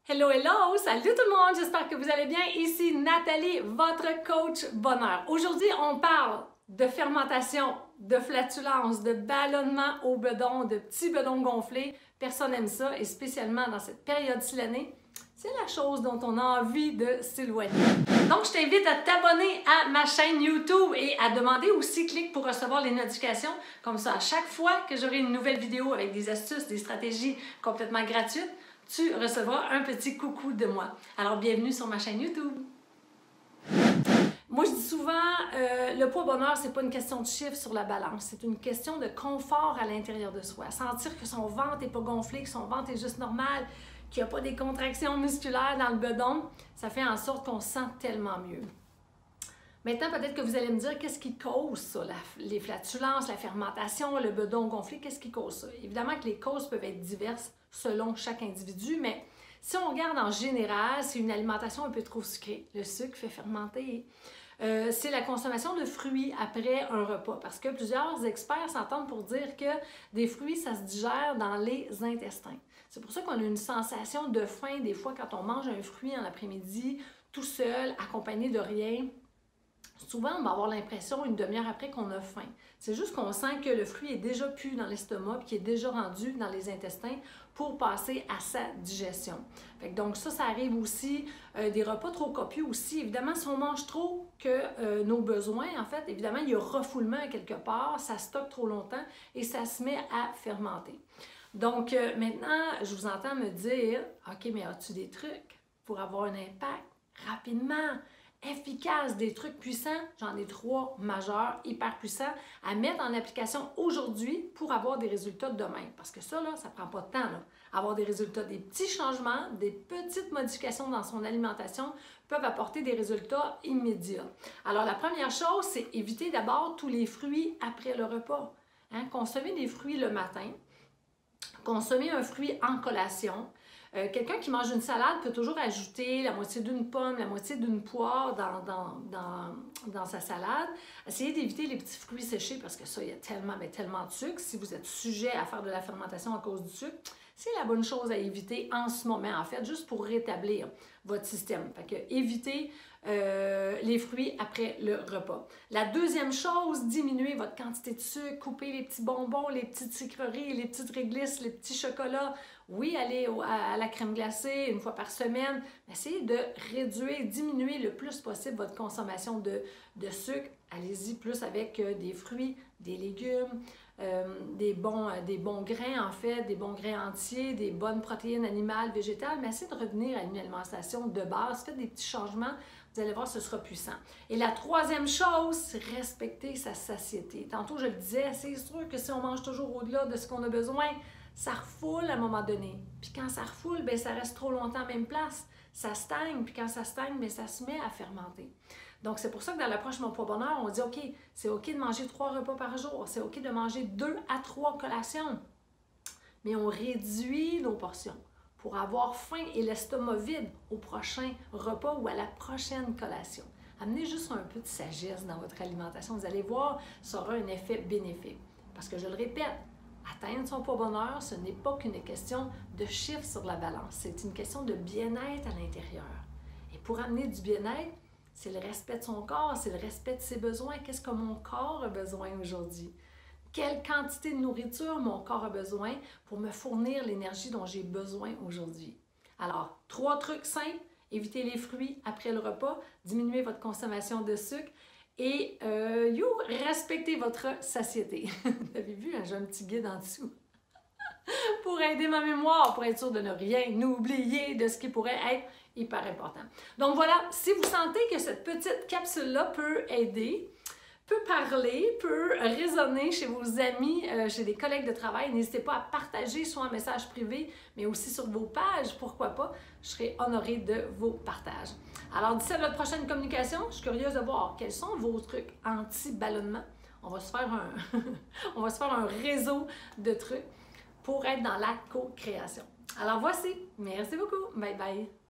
Hello, hello! Salut tout le monde! J'espère que vous allez bien. Ici Nathalie, votre coach bonheur. Aujourd'hui, on parle de fermentation, de flatulence, de ballonnement au bedon, de petits bedons gonflés. Personne n'aime ça et spécialement dans cette période-ci de l'année, c'est la chose dont on a envie de s'éloigner. Donc, je t'invite à t'abonner à ma chaîne YouTube et à demander aussi clic pour recevoir les notifications. Comme ça, à chaque fois que j'aurai une nouvelle vidéo avec des astuces, des stratégies complètement gratuites, tu recevras un petit coucou de moi. Alors, bienvenue sur ma chaîne YouTube. Moi, je dis souvent, le poids bonheur, c'est pas une question de chiffre sur la balance, c'est une question de confort à l'intérieur de soi. Sentir que son ventre n'est pas gonflé, que son ventre est juste normal, qu'il n'y a pas des contractions musculaires dans le bedon, ça fait en sorte qu'on se sent tellement mieux. Maintenant, peut-être que vous allez me dire, qu'est-ce qui cause ça? Les flatulences, la fermentation, le bedon gonflé, qu'est-ce qui cause ça? Évidemment que les causes peuvent être diverses selon chaque individu, mais si on regarde en général, c'est une alimentation un peu trop sucrée. Le sucre fait fermenter. C'est la consommation de fruits après un repas, parce que plusieurs experts s'entendent pour dire que des fruits, ça se digère dans les intestins. C'est pour ça qu'on a une sensation de faim des fois quand on mange un fruit en après-midi, tout seul, accompagné de rien. Souvent, on va avoir l'impression, une demi-heure après, qu'on a faim. C'est juste qu'on sent que le fruit est déjà pu dans l'estomac, puis qu'il est déjà rendu dans les intestins pour passer à sa digestion. Donc ça arrive aussi. Des repas trop copieux aussi. Évidemment, si on mange trop que nos besoins, en fait, évidemment, il y a refoulement à quelque part, ça stocke trop longtemps et ça se met à fermenter. Donc maintenant, je vous entends me dire, OK, mais as-tu des trucs pour avoir un impact rapidement? Efficace, des trucs puissants, j'en ai 3 majeurs, hyper puissants, à mettre en application aujourd'hui pour avoir des résultats demain. Parce que ça, là, ça ne prend pas de temps. Là. Avoir des résultats, des petits changements, des petites modifications dans son alimentation peuvent apporter des résultats immédiats. Alors, la première chose, c'est éviter d'abord tous les fruits après le repas. Consommer des fruits le matin, consommer un fruit en collation. Quelqu'un qui mange une salade peut toujours ajouter la moitié d'une pomme, la moitié d'une poire dans sa salade. Essayez d'éviter les petits fruits séchés parce que ça, il y a tellement de sucre. Si vous êtes sujet à faire de la fermentation à cause du sucre, c'est la bonne chose à éviter en ce moment, en fait, juste pour rétablir votre système. Fait que évitez les fruits après le repas. La deuxième chose, diminuez votre quantité de sucre, coupez les petits bonbons, les petites sucreries, les petites réglisses, les petits chocolats. Oui, allez à la crème glacée une fois par semaine. Essayez de réduire, diminuer le plus possible votre consommation de sucre. Allez-y plus avec des fruits, des légumes, des bons grains en fait, des bons grains entiers, des bonnes protéines animales, végétales, mais essayez de revenir à une alimentation de base. Faites des petits changements, vous allez voir, ce sera puissant. Et la troisième chose, c'est respecter sa satiété. Tantôt, je le disais, c'est sûr que si on mange toujours au-delà de ce qu'on a besoin, ça refoule à un moment donné. Puis quand ça refoule, bien, ça reste trop longtemps à la même place. Ça stagne, puis quand ça stagne, bien, ça se met à fermenter. Donc, c'est pour ça que dans l'approche Mon Poids Bonheur, on dit, OK, c'est OK de manger 3 repas par jour, c'est OK de manger 2 à 3 collations, mais on réduit nos portions pour avoir faim et l'estomac vide au prochain repas ou à la prochaine collation. Amenez juste un peu de sagesse dans votre alimentation, vous allez voir, ça aura un effet bénéfique. Parce que je le répète, atteindre son poids bonheur, ce n'est pas qu'une question de chiffres sur la balance, c'est une question de bien-être à l'intérieur. Et pour amener du bien-être, c'est le respect de son corps, c'est le respect de ses besoins. Qu'est-ce que mon corps a besoin aujourd'hui? Quelle quantité de nourriture mon corps a besoin pour me fournir l'énergie dont j'ai besoin aujourd'hui? Alors, 3 trucs simples. Évitez les fruits après le repas, diminuez votre consommation de sucre et respectez votre satiété. Vous avez vu, j'ai un petit guide en dessous pour aider ma mémoire, pour être sûr de ne rien oublier de ce qui pourrait être hyper important. Donc voilà, si vous sentez que cette petite capsule-là peut aider, peut parler, peut résonner chez vos amis, chez des collègues de travail, n'hésitez pas à partager soit en message privé, mais aussi sur vos pages, pourquoi pas, je serai honorée de vos partages. Alors d'ici à notre prochaine communication, je suis curieuse de voir quels sont vos trucs anti-ballonnement. On va se faire un réseau de trucs pour être dans la co-création. Alors voici, merci beaucoup, bye bye!